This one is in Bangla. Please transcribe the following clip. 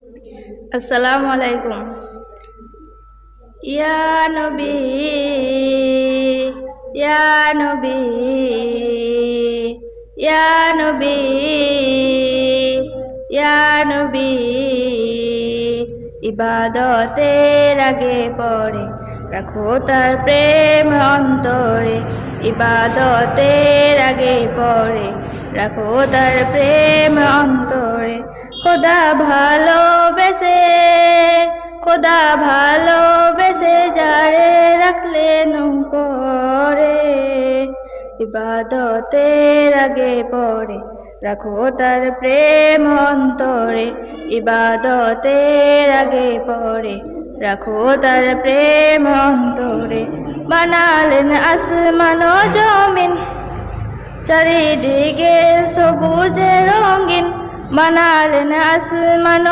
আসসালামু আলাইকুম। ইয়া নবী, ইয়া নবী, ইয়া নবী, ইয়া নবী। ইবাদতের আগে পরে রাখো তার প্রেম অন্তরে। ইবাদতের আগে পরে রাখো তার প্রেম অন্তরে। খোদা ভালোবেসে, খোদা ভালোবেসে যারে রাখলেন পরে। ইবাদতের আগে পরে রাখো তার প্রেম অন্তরে। ইবাদতের আগে পরে রাখো তার প্রেম অন্তরে। বানালেন আসমান ও জমিন, চারিদিকে সবুজে রঙিন। বানালেন আসমান